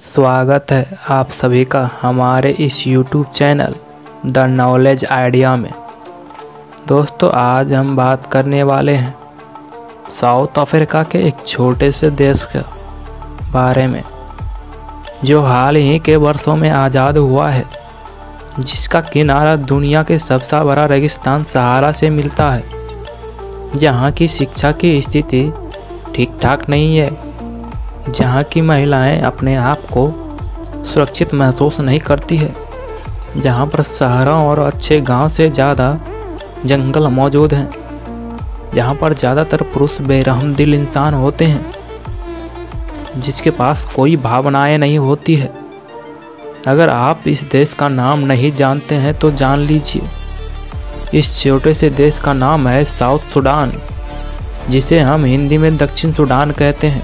स्वागत है आप सभी का हमारे इस YouTube channel the knowledge idea में। दोस्तों, आज हम बात करने वाले हैं साउथ अफ्रीका के एक छोटे से देश के बारे में, जो हाल ही के वर्षों में आज़ाद हुआ है, जिसका किनारा दुनिया के सबसे बड़ा रेगिस्तान सहारा से मिलता है। यहाँ की शिक्षा की स्थिति ठीक ठाक नहीं है, जहाँ की महिलाएं अपने आप को सुरक्षित महसूस नहीं करती है, जहाँ पर शहरों और अच्छे गांव से ज़्यादा जंगल मौजूद हैं, जहाँ पर ज़्यादातर पुरुष बेरहम दिल इंसान होते हैं, जिसके पास कोई भावनाएं नहीं होती है। अगर आप इस देश का नाम नहीं जानते हैं तो जान लीजिए, इस छोटे से देश का नाम है साउथ सुडान, जिसे हम हिंदी में दक्षिण सुडान कहते हैं।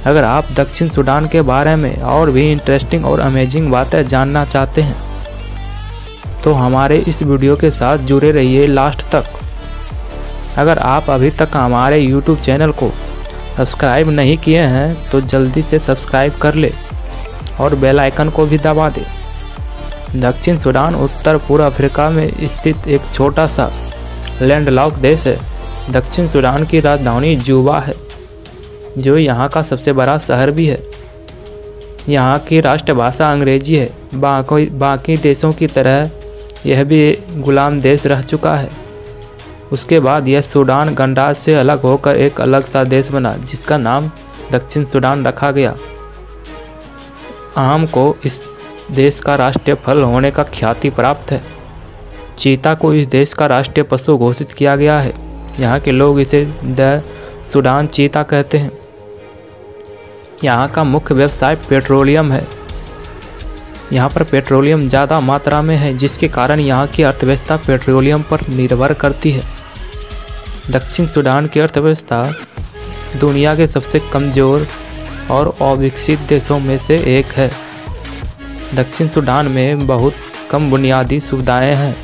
अगर आप दक्षिण सुडान के बारे में और भी इंटरेस्टिंग और अमेजिंग बातें जानना चाहते हैं तो हमारे इस वीडियो के साथ जुड़े रहिए लास्ट तक। अगर आप अभी तक हमारे YouTube चैनल को सब्सक्राइब नहीं किए हैं तो जल्दी से सब्सक्राइब कर ले और बेल आइकन को भी दबा दे। दक्षिण सुडान उत्तर पूर्व अफ्रीका में स्थित एक छोटा सा लैंडलॉक देश है। दक्षिण सुडान की राजधानी जुबा है, जो यहाँ का सबसे बड़ा शहर भी है। यहाँ की राष्ट्रभाषा अंग्रेजी है। बाकी देशों की तरह यह भी गुलाम देश रह चुका है। उसके बाद यह सुडान गणराज्य से अलग होकर एक अलग सा देश बना, जिसका नाम दक्षिण सुडान रखा गया। आम को इस देश का राष्ट्रीय फल होने का ख्याति प्राप्त है। चीता को इस देश का राष्ट्रीय पशु घोषित किया गया है। यहाँ के लोग इसे द सुडान चीता कहते हैं। यहाँ का मुख्य व्यवसाय पेट्रोलियम है। यहाँ पर पेट्रोलियम ज़्यादा मात्रा में है, जिसके कारण यहाँ की अर्थव्यवस्था पेट्रोलियम पर निर्भर करती है। दक्षिण सुडान की अर्थव्यवस्था दुनिया के सबसे कमज़ोर और अविकसित देशों में से एक है। दक्षिण सुडान में बहुत कम बुनियादी सुविधाएं हैं।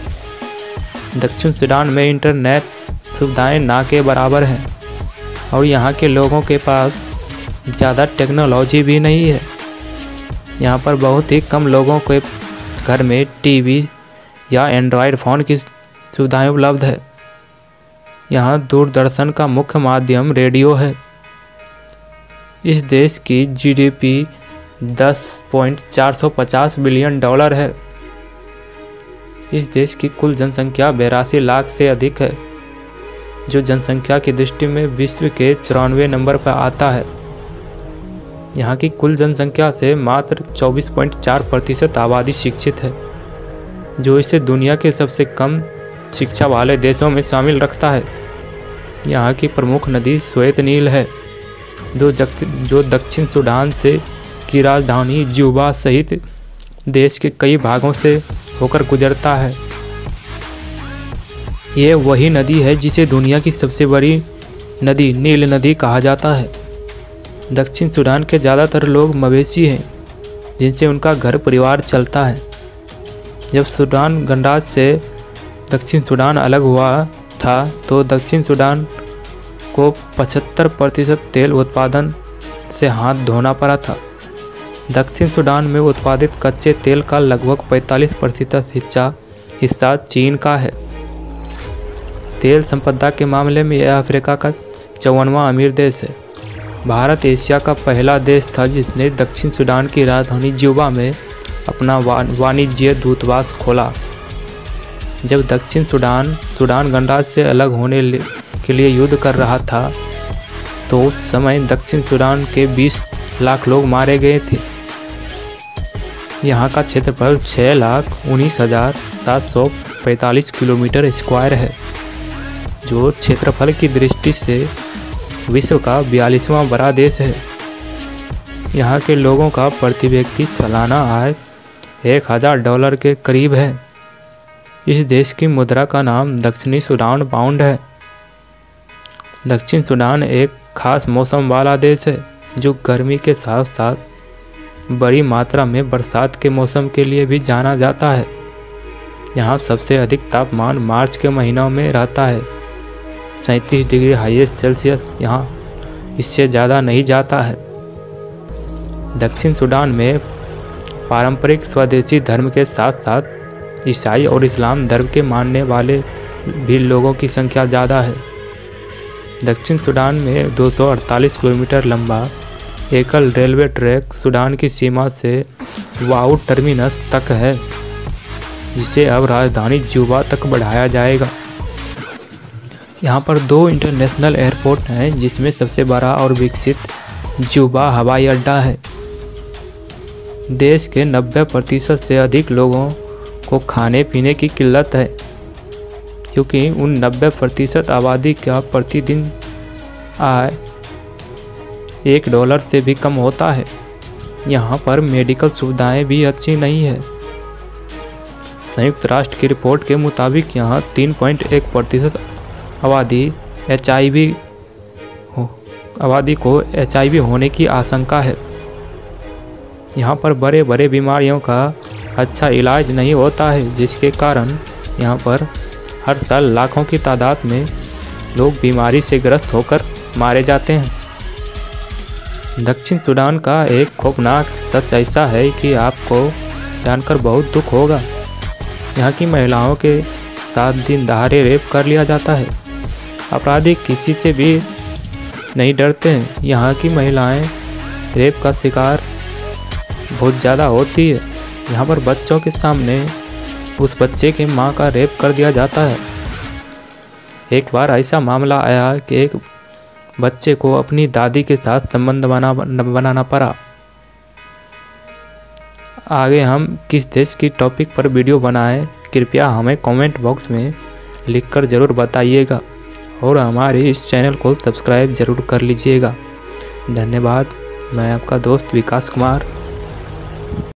दक्षिण सुडान में इंटरनेट सुविधाएं ना के बराबर हैं और यहाँ के लोगों के पास ज़्यादा टेक्नोलॉजी भी नहीं है। यहाँ पर बहुत ही कम लोगों के घर में टीवी या एंड्रॉयड फ़ोन की सुविधाएं उपलब्ध है। यहाँ दूरदर्शन का मुख्य माध्यम रेडियो है। इस देश की जीडीपी $10.450 बिलियन है। इस देश की कुल जनसंख्या 82 लाख से अधिक है, जो जनसंख्या की दृष्टि में विश्व के 94 नंबर पर आता है। यहाँ की कुल जनसंख्या से मात्र 24.4% आबादी शिक्षित है, जो इसे दुनिया के सबसे कम शिक्षा वाले देशों में शामिल रखता है। यहाँ की प्रमुख नदी श्वेत नील है, जो दक्षिण सुडान से की राजधानी जुबा सहित देश के कई भागों से होकर गुजरता है। ये वही नदी है जिसे दुनिया की सबसे बड़ी नदी नील नदी कहा जाता है। दक्षिण सुडान के ज़्यादातर लोग मवेशी हैं, जिनसे उनका घर परिवार चलता है। जब सुडान गणराज्य से दक्षिण सुडान अलग हुआ था तो दक्षिण सुडान को 75% तेल उत्पादन से हाथ धोना पड़ा था। दक्षिण सुडान में उत्पादित कच्चे तेल का लगभग 45% हिस्सा चीन का है। तेल संपदा के मामले में यह अफ्रीका का 54वां अमीर देश है। भारत एशिया का पहला देश था जिसने दक्षिण सुडान की राजधानी जुबा में अपना वाणिज्य दूतावास खोला। जब दक्षिण सुडान गणराज्य से अलग होने के लिए युद्ध कर रहा था तो उस समय दक्षिण सुडान के 20 लाख लोग मारे गए थे। यहाँ का क्षेत्रफल 6,19,745 किलोमीटर स्क्वायर है, जो क्षेत्रफल की दृष्टि से विश्व का 42वां बड़ा देश है। यहाँ के लोगों का प्रति व्यक्ति सालाना आय $1,000 के करीब है। इस देश की मुद्रा का नाम दक्षिणी सुडान पाउंड है। दक्षिण सूडान एक खास मौसम वाला देश है जो गर्मी के साथ साथ बड़ी मात्रा में बरसात के मौसम के लिए भी जाना जाता है। यहाँ सबसे अधिक तापमान मार्च के महीनों में रहता है। 37 डिग्री हाईएस्ट सेल्सियस यहाँ इससे ज़्यादा नहीं जाता है। दक्षिण सूडान में पारंपरिक स्वदेशी धर्म के साथ साथ ईसाई और इस्लाम धर्म के मानने वाले भी लोगों की संख्या ज़्यादा है। दक्षिण सूडान में 248 किलोमीटर लंबा एकल रेलवे ट्रैक सूडान की सीमा से वाऊ टर्मिनस तक है, जिसे अब राजधानी जुबा तक बढ़ाया जाएगा। यहाँ पर 2 इंटरनेशनल एयरपोर्ट हैं, जिसमें सबसे बड़ा और विकसित जुबा हवाई अड्डा है। देश के 90% से अधिक लोगों को खाने पीने की किल्लत है, क्योंकि उन 90% आबादी का प्रतिदिन आय $1 से भी कम होता है। यहाँ पर मेडिकल सुविधाएं भी अच्छी नहीं है। संयुक्त राष्ट्र की रिपोर्ट के मुताबिक यहाँ 3.1% आबादी को HIV होने की आशंका है। यहाँ पर बड़े बड़े बीमारियों का अच्छा इलाज नहीं होता है, जिसके कारण यहाँ पर हर साल लाखों की तादाद में लोग बीमारी से ग्रस्त होकर मारे जाते हैं। दक्षिण सूडान का एक खौफनाक सच ऐसा है कि आपको जानकर बहुत दुख होगा। यहाँ की महिलाओं के साथ दिन दहाड़े रेप कर लिया जाता है। अपराधी किसी से भी नहीं डरते हैं। यहाँ की महिलाएं रेप का शिकार बहुत ज़्यादा होती है। यहाँ पर बच्चों के सामने उस बच्चे की माँ का रेप कर दिया जाता है। एक बार ऐसा मामला आया कि एक बच्चे को अपनी दादी के साथ संबंध बनाना पड़ा। आगे हम किस देश की टॉपिक पर वीडियो बनाएं, कृपया हमें कमेंट बॉक्स में लिखकर ज़रूर बताइएगा और हमारे इस चैनल को सब्सक्राइब ज़रूर कर लीजिएगा। धन्यवाद। मैं आपका दोस्त विकास कुमार।